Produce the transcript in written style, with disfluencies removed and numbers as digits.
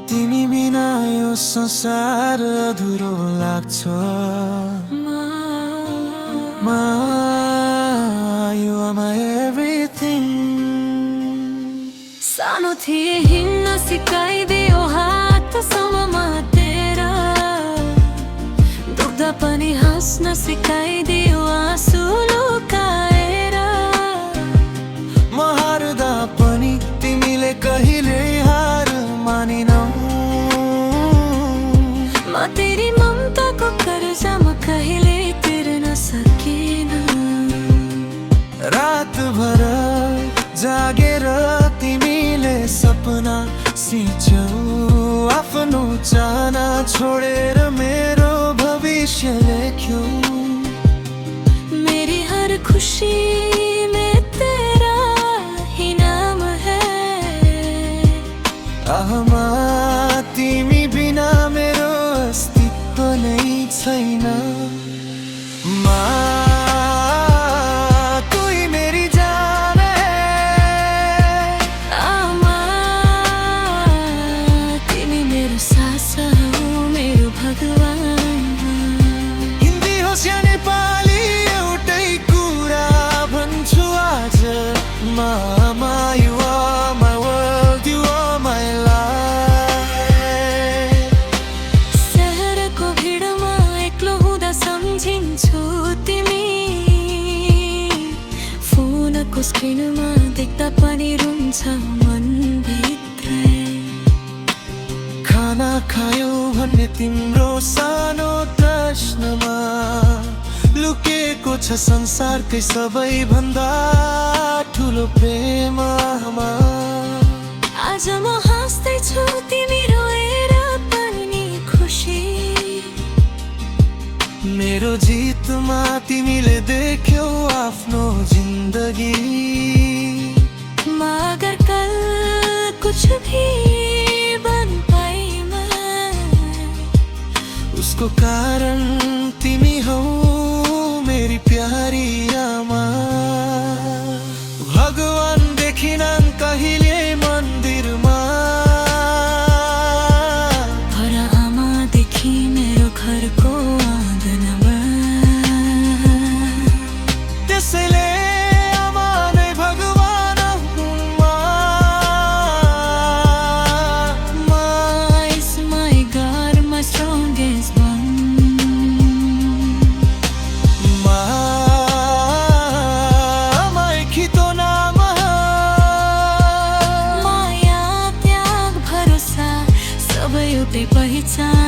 तिमी बिना यो संसार अधुरो लाग्छ You are my everything. सानो थिए हिँड्न सिकाइदियो हातसम्ममा तेरा, दुख्दा पनि हाँस्न सिकाइदियो आँसु लुकाएर। म हार्दा पनि तिमीले कहिले हार मानिनौ। म तेरी ममताको कर्जामा कहिले तिर्न सकिन। रातभर जागेर तिमीले सपना सिंचौ, आफ्नो चाहना छोडेर मेरो भविष्य लेख्यौ। मेरी हर खुशी में तेरा ही नाम है। आमा तिमी बिना मेरो अस्तित्व नै छैन। हिन्दी होस् या नेपाली एउटै कुरा भन्छु आज। मामा you are my world, you are my life. शहरको भिडमा एक्लो हुँदा सम्झिन्छु तिमी, फोनको स्क्रिनमा देख्दा पनि रुन्छ मनभित्रै। खाना खायौ भन्ने तिम्रो सानो प्रश्नमा लुकेको छ संसारकै सबैभन्दा ठुलो प्रेममा। आज म हाँस्दैछु तिमी रोएर पनि खुसी। मेरो जितमा तिमीले देख्यौ आफ्नो जिन्दगी। मगर कल कुछ भी बन पाई मैं, उसको कारण तिमी हौ मेरी प्यारी आमा। भगवान देखिनन् कहिले मन्दिरमा, पर आमा देखि मेरो घरको आँगनमा। त्यसैले आमा नै भगवान हुनुमा। Ma is my God, my strongest bond. माया त्याग भरोसा सबै एउटै पहिचान।